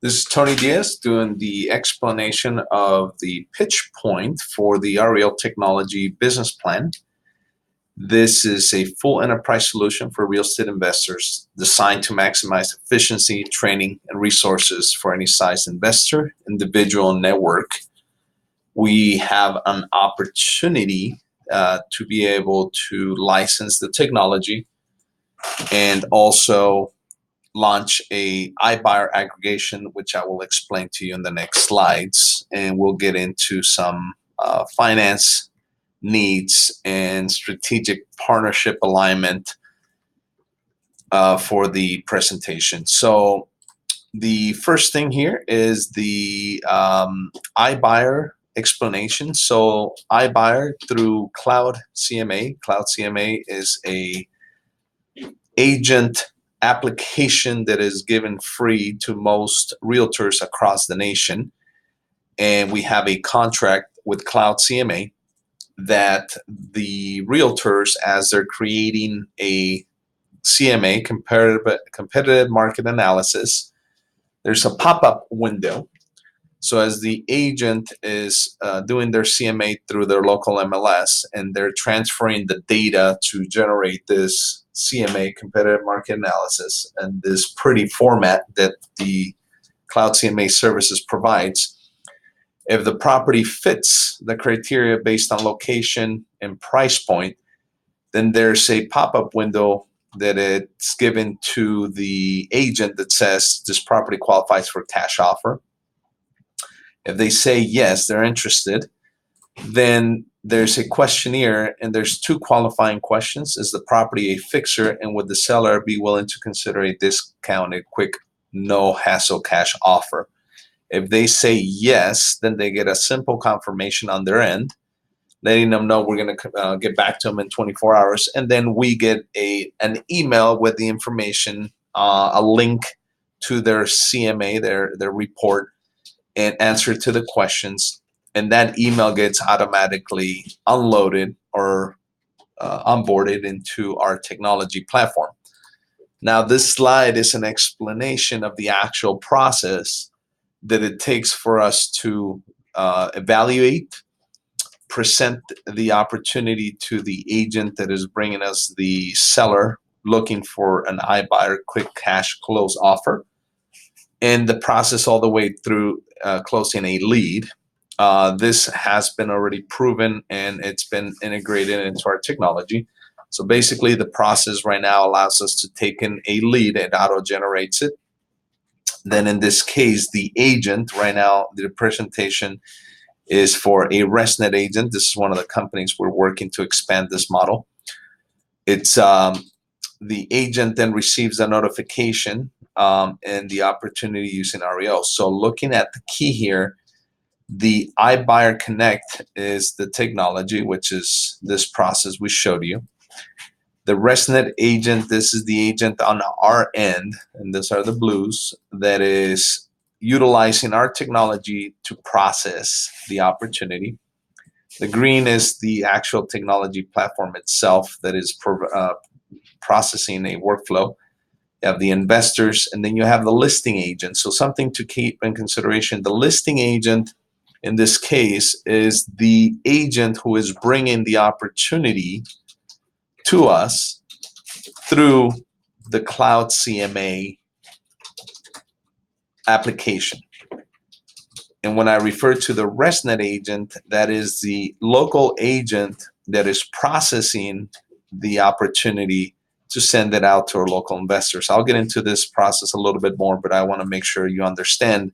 This is Tony Diaz doing the explanation of the pitch point for the REO Technology business plan. This is a full enterprise solution for real estate investors designed to maximize efficiency, training, and resources for any size investor, individual, and network. We have an opportunity to be able to license the technology and also launch a iBuyer aggregation, which I will explain to you in the next slides, and we'll get into some finance needs and strategic partnership alignment for the presentation. So the first thing here is the iBuyer explanation. So iBuyer through Cloud CMA. Cloud CMA is a agent application that is given free to most realtors across the nation. And we have a contract with Cloud CMA that the realtors, as they're creating a CMA, competitive market analysis, there's a pop-up window. So as the agent is doing their CMA through their local MLS and they're transferring the data to generate this CMA, competitive market analysis, and this pretty format that the Cloud CMA services provides, if the property fits the criteria based on location and price point, then there's a pop-up window that it's given to the agent that says this property qualifies for cash offer. If they say yes, they're interested, then there's a questionnaire, and there's two qualifying questions. Is the property a fixer, and would the seller be willing to consider a discounted, quick, no hassle cash offer? If they say yes, then they get a simple confirmation on their end, letting them know we're going to get back to them in 24 hours. And then we get an email with the information, a link to their CMA, their report, and answer to the questions. And that email gets automatically unloaded or onboarded into our technology platform. Now, this slide is an explanation of the actual process that it takes for us to evaluate, present the opportunity to the agent that is bringing us the seller looking for an iBuyer quick cash close offer, and the process all the way through closing a lead. This has been already proven, and it's been integrated into our technology. So basically, the process right now allows us to take in a lead. It auto-generates it. Then in this case, the agent, right now, the presentation is for a ResNet agent. This is one of the companies we're working to expand this model. It's the agent then receives a notification and the opportunity using REO. So looking at the key here, the iBuyer Connect is the technology, which is this process we showed you. The ResNet agent, this is the agent on our end, and these are the blues, that is utilizing our technology to process the opportunity. The green is the actual technology platform itself that is processing a workflow. You have the investors, and then you have the listing agent. So something to keep in consideration, the listing agent in this case is the agent who is bringing the opportunity to us through the Cloud CMA application. And when I refer to the ResNet agent, that is the local agent that is processing the opportunity to send it out to our local investors. I'll get into this process a little bit more, but I want to make sure you understand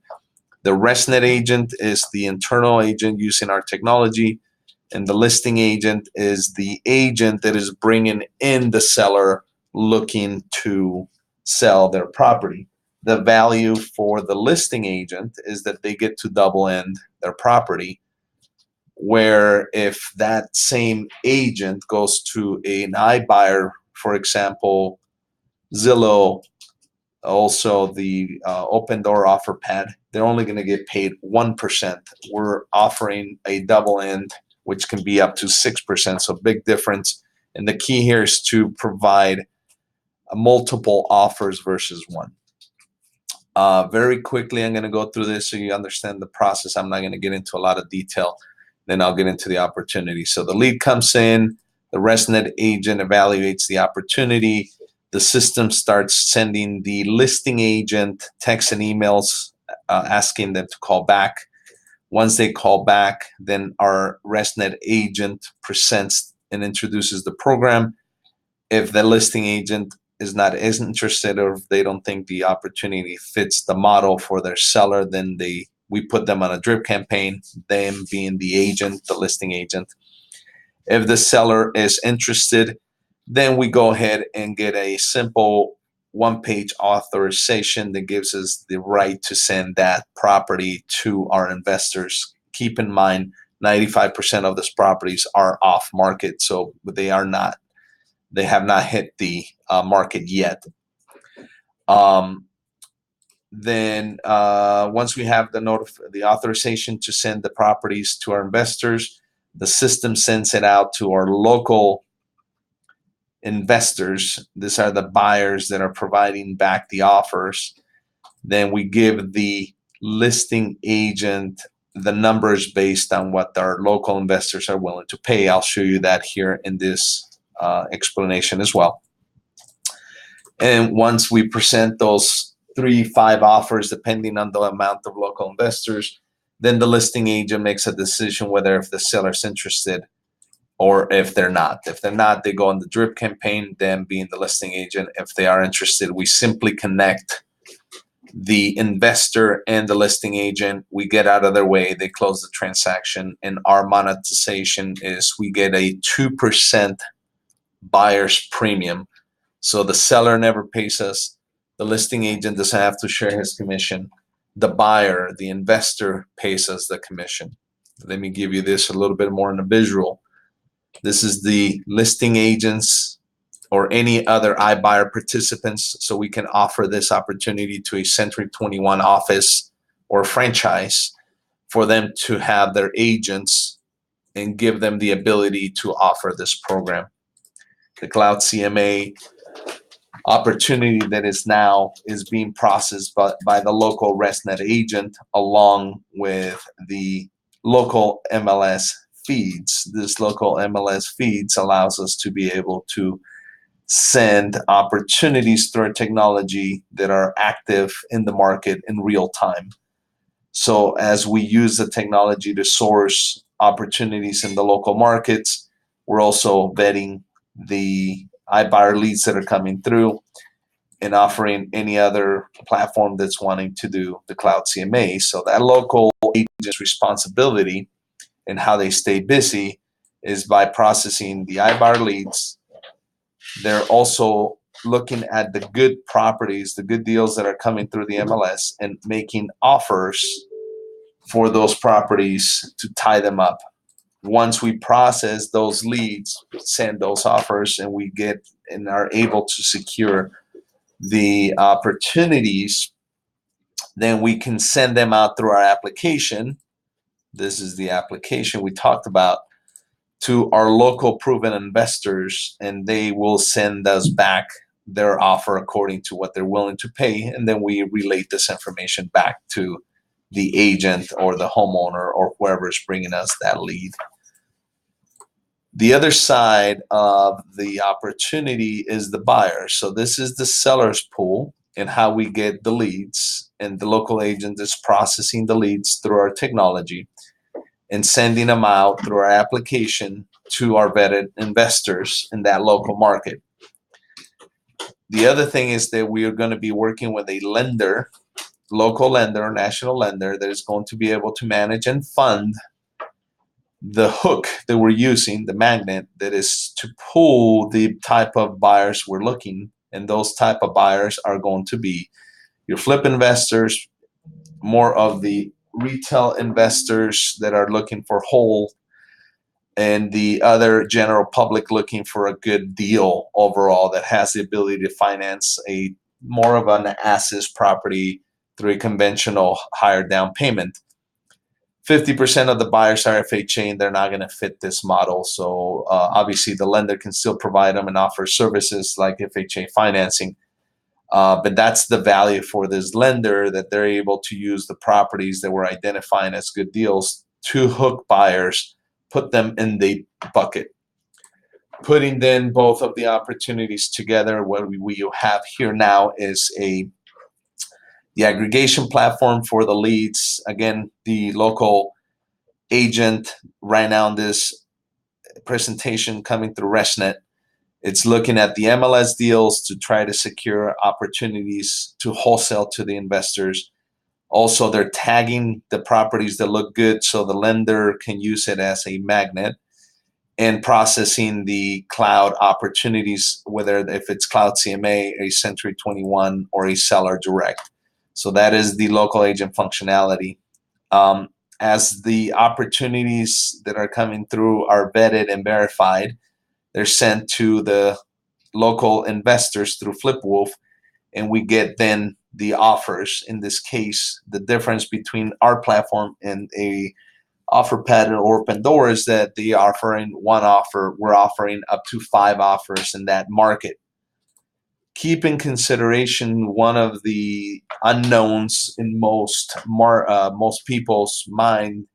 the ResNet agent is the internal agent using our technology, and the listing agent is the agent that is bringing in the seller looking to sell their property. The value for the listing agent is that they get to double end their property, where if that same agent goes to an iBuyer, for example, Zillow, also the open door offer pad, they're only going to get paid 1%. We're offering a double end, which can be up to 6%, so big difference. And the key here is to provide multiple offers versus one. Very quickly, I'm going to go through this so you understand the process. I'm not going to get into a lot of detail. Then I'll get into the opportunity. So the lead comes in, the ResNet agent evaluates the opportunity. The system starts sending the listing agent texts and emails asking them to call back. Once they call back, then our ResNet agent presents and introduces the program. If the listing agent is not as interested, or if they don't think the opportunity fits the model for their seller, then we put them on a drip campaign, them being the agent, the listing agent. If the seller is interested, then we go ahead and get a simple one-page authorization that gives us the right to send that property to our investors. Keep in mind, 95% of these properties are off market, so they have not hit the market yet. Then once we have the authorization to send the properties to our investors, the system sends it out to our local investors. These are the buyers that are providing back the offers. Then we give the listing agent the numbers based on what our local investors are willing to pay. I'll show you that here in this explanation as well. And once we present those 3-5 offers, depending on the amount of local investors, then the listing agent makes a decision whether if the seller's interested or if they're not. If they're not, they go on the drip campaign, them being the listing agent. If they are interested, we simply connect the investor and the listing agent. We get out of their way, they close the transaction, and our monetization is we get a 2% buyer's premium. So the seller never pays us. The listing agent doesn't have to share his commission. The buyer, the investor, pays us the commission. Let me give you this a little bit more in a visual. This is the listing agents or any other iBuyer participants, so we can offer this opportunity to a Century 21 office or franchise for them to have their agents and give them the ability to offer this program. The Cloud CMA opportunity that is being processed by the local ResNet agent along with the local MLS feeds. This local MLS feeds allows us to be able to send opportunities through our technology that are active in the market in real time. So as we use the technology to source opportunities in the local markets, we're also vetting the iBuyer leads that are coming through and offering any other platform that's wanting to do the Cloud CMA. So that local agent's responsibility and how they stay busy is by processing the iBuyer leads. They're also looking at the good properties, the good deals that are coming through the MLS, and making offers for those properties to tie them up. Once we process those leads, send those offers, and we get and are able to secure the opportunities, then we can send them out through our application. This is the application we talked about, to our local proven investors, and they will send us back their offer according to what they're willing to pay, and then we relate this information back to the agent or the homeowner or whoever is bringing us that lead. The other side of the opportunity is the buyer. So this is the seller's pool and how we get the leads, and the local agent is processing the leads through our technology and sending them out through our application to our vetted investors in that local market. The other thing is that we are going to be working with a lender, local lender, national lender, that is going to be able to manage and fund the hook that we're using, the magnet, that is to pull the type of buyers we're looking. And those type of buyers are going to be your flip investors, more of the retail investors that are looking for whole, and the other general public looking for a good deal overall that has the ability to finance a more of an assets property through a conventional higher down payment. 50% of the buyers are FHA, and they're not going to fit this model. So obviously the lender can still provide them and offer services like FHA financing. But that's the value for this lender, that they're able to use the properties that we're identifying as good deals to hook buyers, put them in the bucket. Putting then both of the opportunities together, what we have here now is the aggregation platform for the leads. Again, the local agent right now in this presentation coming through ResNet, it's looking at the MLS deals to try to secure opportunities to wholesale to the investors. Also, they're tagging the properties that look good so the lender can use it as a magnet, and processing the cloud opportunities, whether if it's Cloud CMA, a Century 21, or a seller direct. So that is the local agent functionality. As the opportunities that are coming through are vetted and verified, they're sent to the local investors through FlipWolf, and we get then the offers. In this case, the difference between our platform and a offer pattern or open door is that they are offering one offer. We're offering up to 5 offers in that market. Keep in consideration one of the unknowns in most people's mind.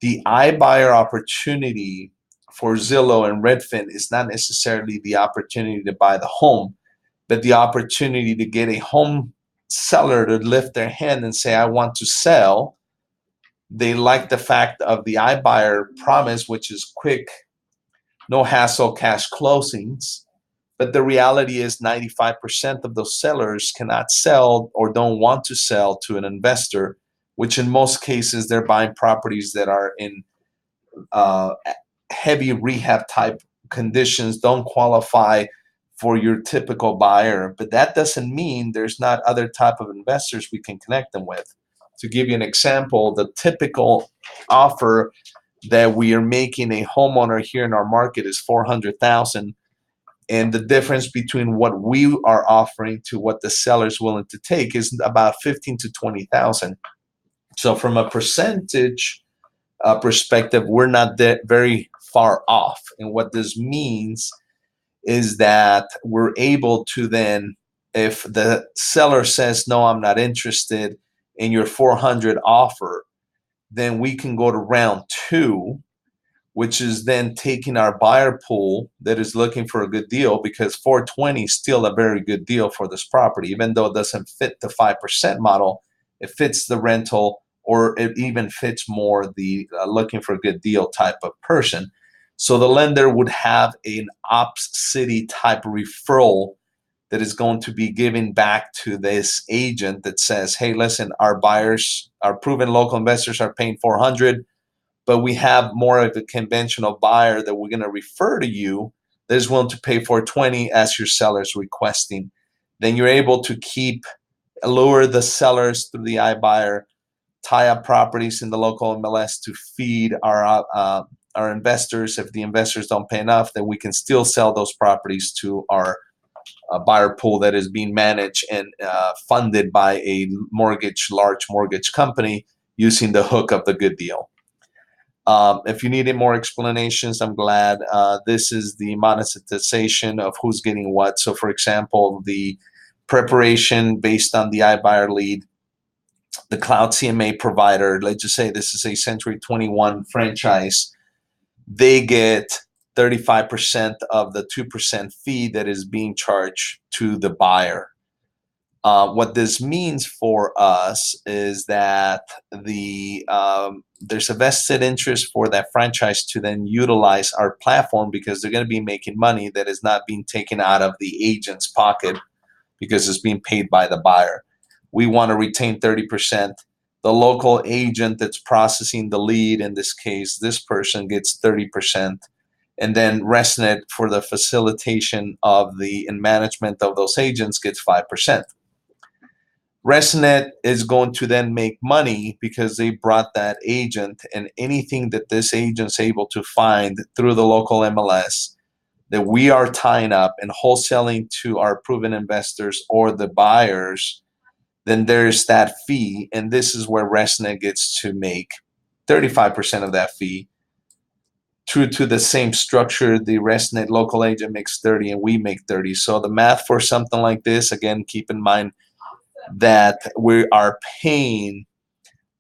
The iBuyer opportunity for Zillow and Redfin is not necessarily the opportunity to buy the home, but the opportunity to get a home seller to lift their hand and say, I want to sell. They like the fact of the iBuyer promise, which is quick, no hassle cash closings. But the reality is 95% of those sellers cannot sell or don't want to sell to an investor, which in most cases they're buying properties that are in heavy rehab type conditions, don't qualify for your typical buyer. But that doesn't mean there's not other type of investors we can connect them with. To give you an example, the typical offer that we are making a homeowner here in our market is $400,000, and the difference between what we are offering to what the seller is willing to take is about 15 to 20,000. So from a percentage perspective, we're not that very far off. And what this means is that we're able to then, if the seller says, no, I'm not interested in your 400 offer, then we can go to round 2, which is then taking our buyer pool that is looking for a good deal, because 420 is still a very good deal for this property. Even though it doesn't fit the 5% model, it fits the rental, or it even fits more the looking for a good deal type of person. So the lender would have an ops city type referral that is going to be given back to this agent that says, hey, listen, our buyers, our proven local investors are paying 400, but we have more of a conventional buyer that we're going to refer to you that is willing to pay 420 as your seller's requesting. Then you're able to lure the sellers through the iBuyer, tie up properties in the local MLS to feed our investors. If the investors don't pay enough, then we can still sell those properties to our buyer pool that is being managed and funded by a large mortgage company using the hook of the good deal. If you needed more explanations, I'm glad. This is the monetization of who's getting what. So for example, the preparation based on the iBuyer lead, the Cloud CMA provider, let's just say this is a Century 21 franchise, they get 35% of the 2% fee that is being charged to the buyer. What this means for us is that there's a vested interest for that franchise to then utilize our platform, because they're going to be making money that is not being taken out of the agent's pocket because it's being paid by the buyer. We want to retain 30%. The local agent that's processing the lead, in this case, this person gets 30%. And then ResNet, for the facilitation of and management of those agents, gets 5%. ResNet is going to then make money because they brought that agent, and anything that this agent's able to find through the local MLS that we are tying up and wholesaling to our proven investors or the buyers, then there's that fee. And this is where ResNet gets to make 35% of that fee. true to the same structure, the ResNet local agent makes 30 and we make 30. So the math for something like this, again, keep in mind that we are paying,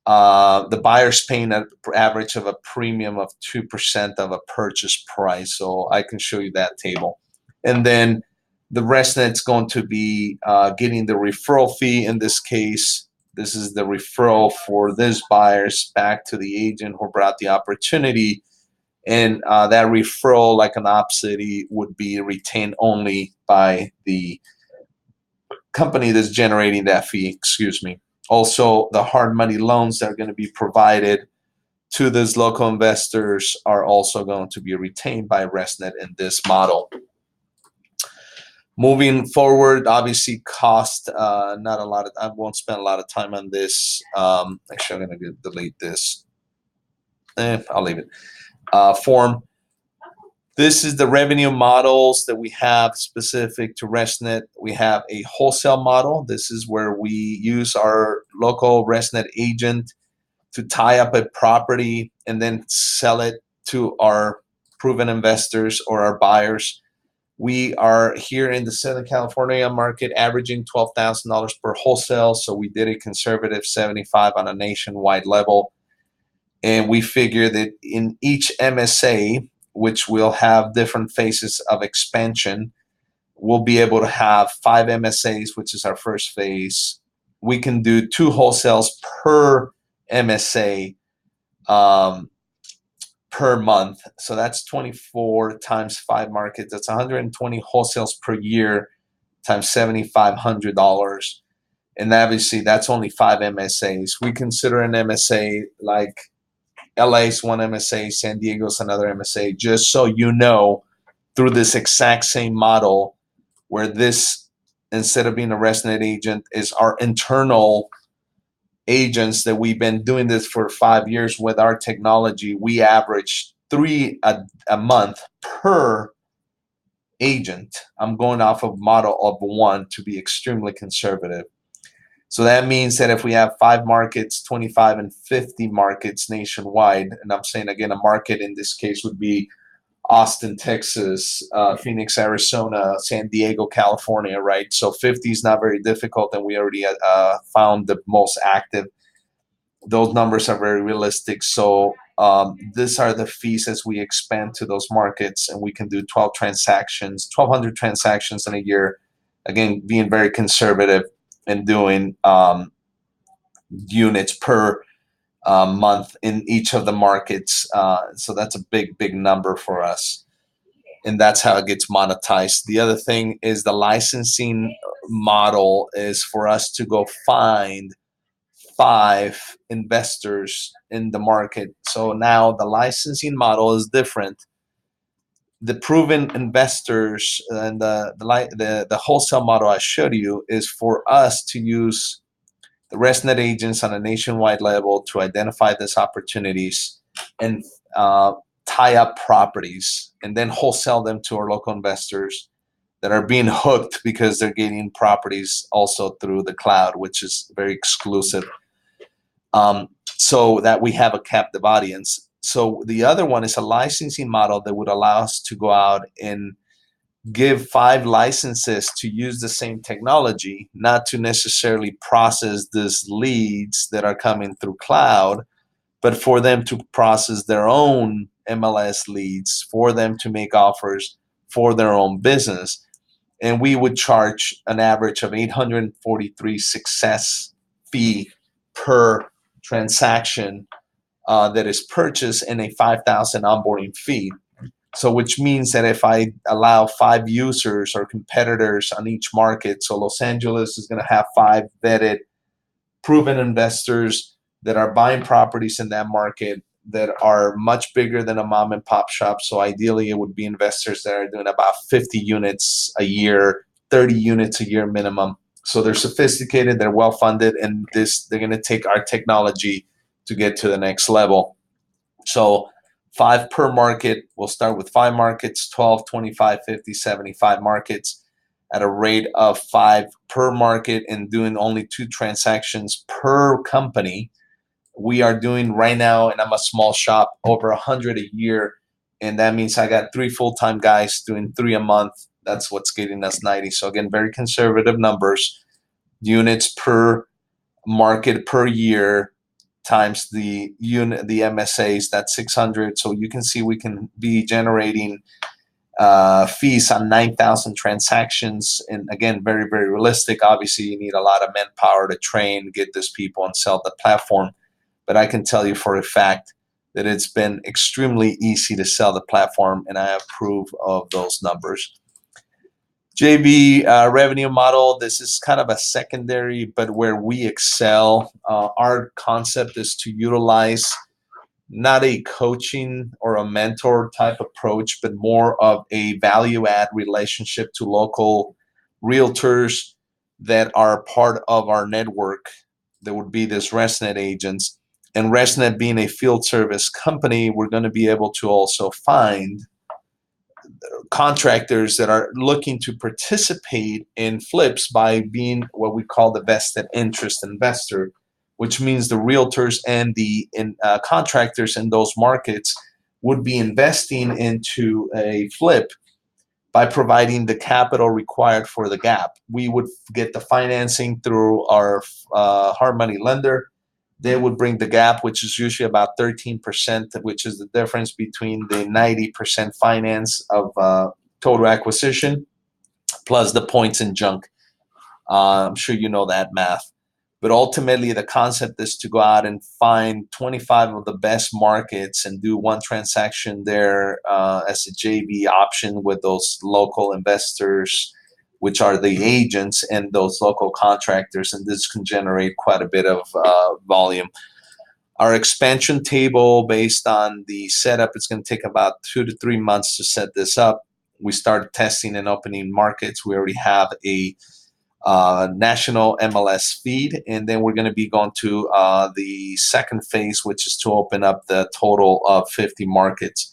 the buyer's paying an average of a premium of 2% of a purchase price. So I can show you that table. And then the ResNet's going to be getting the referral fee. In this case, this is the referral for this buyers back to the agent who brought the opportunity. And that referral, like an Opcity, would be retained only by the company that's generating that fee, excuse me. Also, the hard money loans that are going to be provided to these local investors are also going to be retained by ResNet in this model. Moving forward, obviously cost, not a lot of, I won't spend a lot of time on this. Actually, I'm going to delete this. I'll leave it. Form. This is the revenue models that we have specific to ResNet. We have a wholesale model. This is where we use our local ResNet agent to tie up a property and then sell it to our proven investors or our buyers. We are here in the Southern California market averaging $12,000 per wholesale. So we did a conservative 75 on a nationwide level. And we figure that in each MSA, which will have different phases of expansion, we'll be able to have 5 MSAs, which is our first phase. We can do 2 wholesales per MSA per month. So that's 24 times 5 markets. That's 120 wholesales per year times $7,500. And obviously that's only 5 MSAs. We consider an MSA like LA's one MSA, San Diego's another MSA, just so you know, through this exact same model where this, instead of being a ResNet agent, is our internal agents that we've been doing this for 5 years with our technology. We average 3 a month per agent. I'm going off of model of 1 to be extremely conservative. So that means that if we have 5 markets, 25 and 50 markets nationwide, and I'm saying again, a market in this case would be Austin, Texas, Phoenix, Arizona, San Diego, California, right? So 50 is not very difficult, and we already found the most active. Those numbers are very realistic. So these are the fees as we expand to those markets, and we can do 12 transactions, 1,200 transactions in a year. Again, being very conservative and doing units per month in each of the markets. So that's a big, big number for us. And that's how it gets monetized. The other thing is the licensing model is for us to go find 5 investors in the market. So now the licensing model is different. The proven investors and the wholesale model I showed you is for us to use the ResNet agents on a nationwide level to identify these opportunities and tie up properties and then wholesale them to our local investors that are being hooked because they're getting properties also through the cloud, which is very exclusive, so that we have a captive audience. So the other one is a licensing model that would allow us to go out and give 5 licenses to use the same technology, not to necessarily process these leads that are coming through cloud, but for them to process their own MLS leads, for them to make offers for their own business. And we would charge an average of $843 success fee per transaction that is purchased, and a $5,000 onboarding fee. So which means that if I allow 5 users or competitors on each market, so Los Angeles is going to have 5 vetted, proven investors that are buying properties in that market that are much bigger than a mom and pop shop. So ideally it would be investors that are doing about 50 units a year, 30 units a year minimum. So they're sophisticated, they're well funded, and they're going to take our technology to get to the next level. So 5 per market. We'll start with 5 markets, 12, 25, 50, 75 markets at a rate of 5 per market, and doing only 2 transactions per company. We are doing right now, and I'm a small shop, over 100 a year and that means I got 3 full-time guys doing 3 a month. That's what's getting us 90. So again, very conservative numbers, units per market per year times the unit, the MSAs, that's 600. So you can see we can be generating fees on 9,000 transactions. And again, very, very realistic. Obviously, you need a lot of manpower to train, get these people and sell the platform. But I can tell you for a fact that it's been extremely easy to sell the platform, and I approve of those numbers. JV revenue model, this is kind of a secondary, but where we excel. Our concept is to utilize not a coaching or a mentor type approach, but more of a value add relationship to local realtors that are part of our network. There would be this ResNet agents. And ResNet being a field service company, we're going to be able to also find contractors that are looking to participate in flips by being what we call the vested interest investor, which means the realtors and the contractors in those markets would be investing into a flip by providing the capital required for the gap. We would get the financing through our hard money lender. They would bring the gap, which is usually about 13%, which is the difference between the 90% finance of total acquisition plus the points and junk. I'm sure you know that math. But ultimately, the concept is to go out and find 25 of the best markets and do one transaction there as a JV option with those local investors, which are the agents and those local contractors. And this can generate quite a bit of volume. Our expansion table based on the setup, it's going to take about 2 to 3 months to set this up. We started testing and opening markets. We already have a national MLS feed, and then we're going to be going to the second phase, which is to open up the total of 50 markets,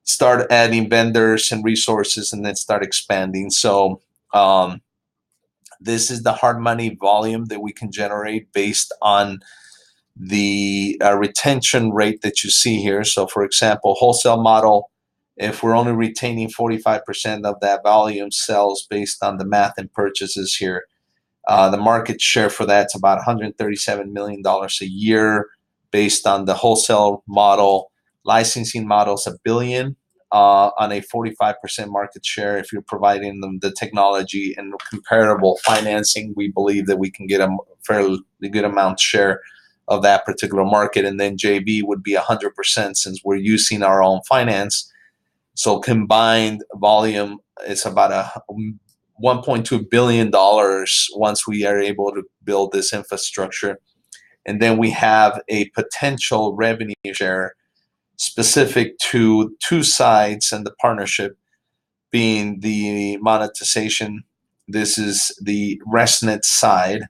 start adding vendors and resources, and then start expanding. So this is the hard money volume that we can generate based on the retention rate that you see here. So for example, wholesale model, if we're only retaining 45% of that volume sells based on the math and purchases here, the market share for that's about $137 million a year based on the wholesale model. Licensing model is $1 billion on a 45% market share. If you're providing them the technology and comparable financing, we believe that we can get a fairly good amount share of that particular market. And then JV would be 100% since we're using our own finance. So combined volume is about $1.2 billion once we are able to build this infrastructure. And then we have a potential revenue share specific to 2 sides and the partnership being the monetization. This is the ResNet side,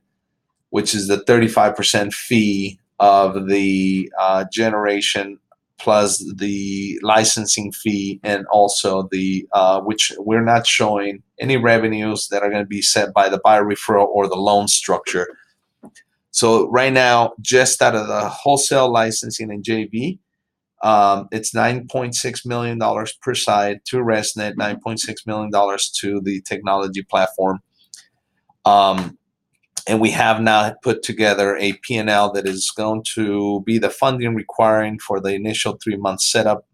which is the 35% fee of the generation plus the licensing fee, and also the which we're not showing any revenues that are going to be set by the buyer referral or the loan structure. So right now, just out of the wholesale licensing and JV, it's $9.6 million per side to ResNet, $9.6 million to the technology platform. And we have now put together a P&L that is going to be the funding requiring for the initial 3-month setup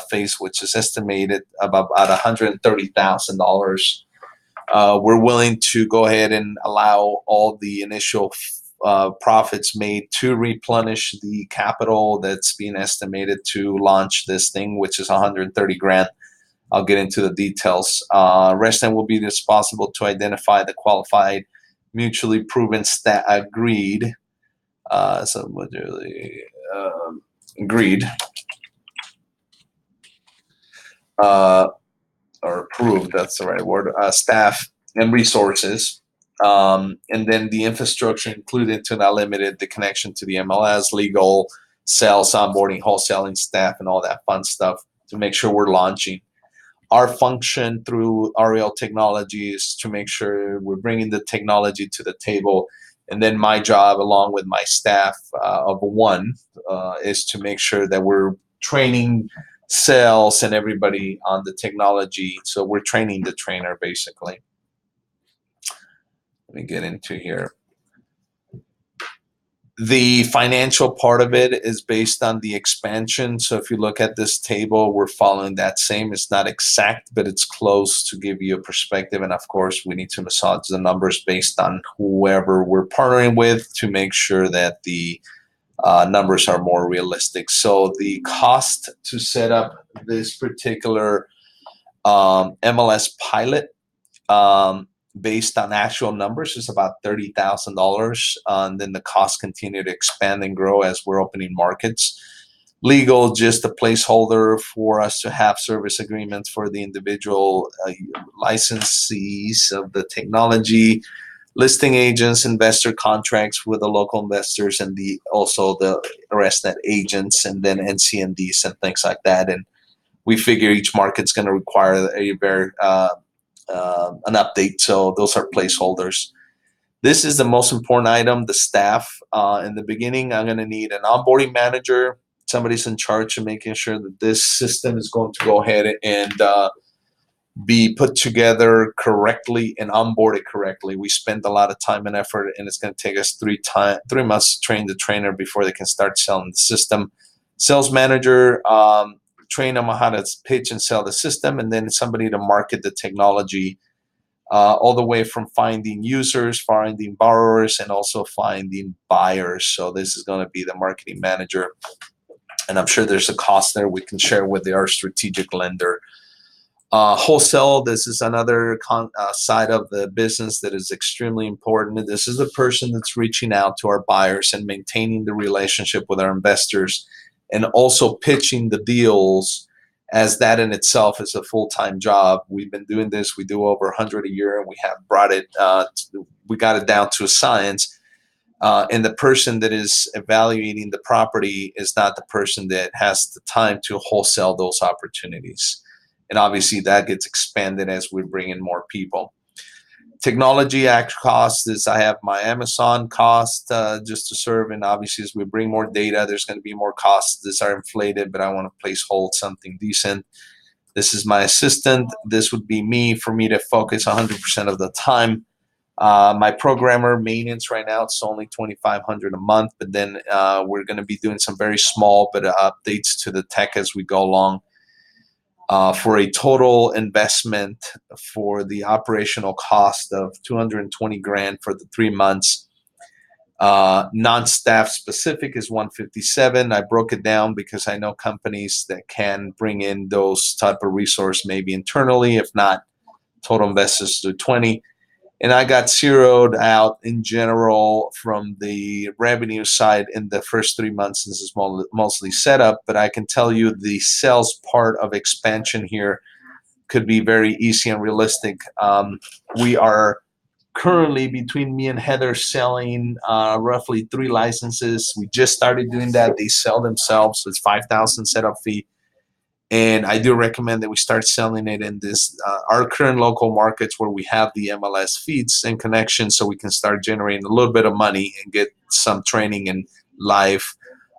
phase, which is estimated about $130,000. We're willing to go ahead and allow all the initial profits made to replenish the capital that's being estimated to launch this thing, which is $130,000. I'll get into the details. ResNet will be responsible to identify the qualified, mutually proven agreed. Agreed or approved. That's the right word. Staff and resources, and then the infrastructure included to not limited the connection to the MLS, legal, sales, onboarding, wholesaling staff, and all that fun stuff to make sure we're launching. Our function through REO Technology is to make sure we're bringing the technology to the table. And then my job, along with my staff of one, is to make sure that we're training sales, and everybody on the technology. So we're training the trainer basically. Let me get into here. The financial part of it is based on the expansion. So if you look at this table, we're following that same. It's not exact, but it's close to give you a perspective. And of course, we need to massage the numbers based on whoever we're partnering with to make sure that the numbers are more realistic. So the cost to set up this particular MLS pilot, based on actual numbers, is about $30,000, and then the costs continue to expand and grow as we're opening markets. Legal, just a placeholder for us to have service agreements for the individual licensees of the technology, listing agents, investor contracts with the local investors, and also the REOtech agents, and then NCNDs and things like that. And we figure each market's going to require a very an update, so those are placeholders. This is the most important item, the staff. In the beginning, I'm going to need an onboarding manager. Somebody's in charge of making sure that this system is going to go ahead and be put together correctly and onboarded correctly. We spend a lot of time and effort, and it's going to take us 3 months to train the trainer before they can start selling the system. Sales manager, train them on how to pitch and sell the system, and then somebody to market the technology, all the way from finding users, finding borrowers, and also finding buyers. So this is going to be the marketing manager, and I'm sure there's a cost there we can share with our strategic lender. Wholesale, this is another side of the business that is extremely important. This is the person that's reaching out to our buyers and maintaining the relationship with our investors, and also pitching the deals, as that in itself is a full-time job. We've been doing this. We do over 100 a year, and we have brought it, we got it down to a science. And the person that is evaluating the property is not the person that has the time to wholesale those opportunities. And obviously that gets expanded as we bring in more people. Technology costs is, I have my Amazon cost just to serve, and obviously as we bring more data, there's going to be more costs. These are inflated, but I want to hold something decent. This is my assistant. This would be me, for me to focus 100% of the time. My programmer maintenance right now, it's only $2,500 a month, but then we're going to be doing some very small but updates to the tech as we go along. For a total investment for the operational cost of $220,000 for the 3 months. Non-staff specific is $157,000. I broke it down because I know companies that can bring in those type of resource maybe internally. If not, total investors to $20,000. And I got zeroed out in general from the revenue side in the first 3 months. This is mostly setup, but I can tell you the sales part of expansion here could be very easy and realistic. We are currently, between me and Heather, selling roughly 3 licenses. We just started doing that. They sell themselves. So it's $5,000 setup fee. And I do recommend that we start selling it in this our current local markets where we have the MLS feeds and connections, so we can start generating a little bit of money and get some training and live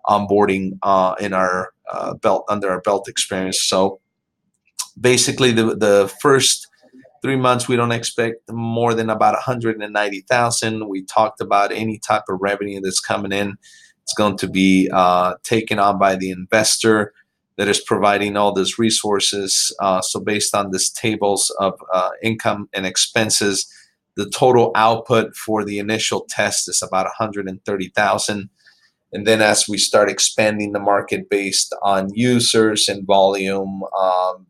onboarding in our under our belt experience. So basically, the first 3 months we don't expect more than about $190,000. We talked about any type of revenue that's coming in. It's going to be taken on by the investor that is providing all these resources. So based on this tables of income and expenses, the total output for the initial test is about $130,000. And then as we start expanding the market based on users and volume,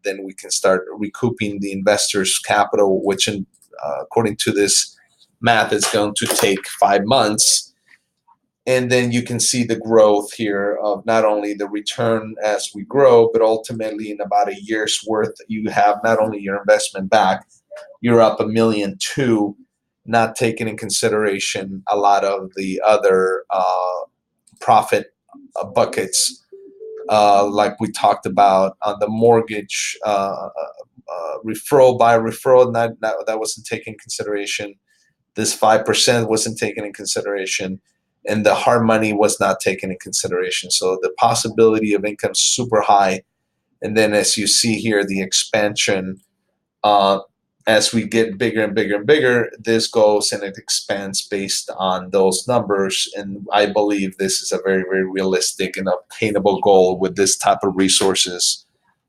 then we can start recouping the investors' capital, which according to this math is going to take 5 months. And then you can see the growth here of not only the return as we grow, but ultimately in about a year's worth, you have not only your investment back, you're up $1.2 million, not taking in consideration a lot of the other profit buckets, like we talked about on the mortgage referral by referral. That wasn't taken in consideration. This 5% wasn't taken in consideration. And the hard money was not taken in consideration. So the possibility of income is super high. And then as you see here, the expansion, as we get bigger and bigger and bigger, this goes and it expands based on those numbers. And I believe this is a very, very realistic and obtainable goal with this type of resources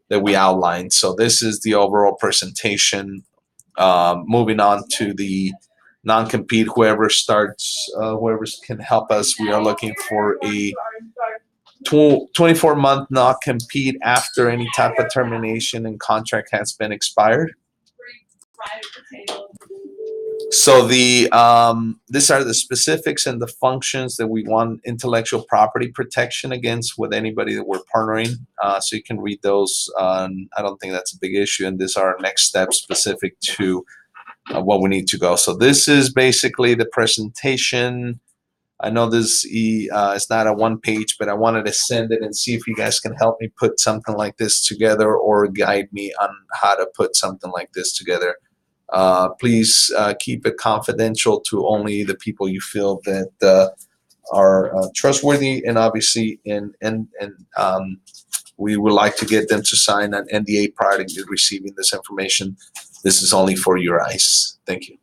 that we outlined. So this is the overall presentation. Moving on to the non-compete, whoever can help us, we are looking for a 24-month non-compete after any type of termination and contract has been expired. So these are the specifics and the functions that we want intellectual property protection against with anybody that we're partnering. So you can read those. I don't think that's a big issue, and these are our next steps specific to what we need to go. So this is basically the presentation. I know this is not a one page, but I wanted to send it and see if you guys can help me put something like this together or guide me on how to put something like this together. Please keep it confidential to only the people you feel that are trustworthy, and obviously, we would like to get them to sign an NDA prior to receiving this information. This is only for your eyes. Thank you.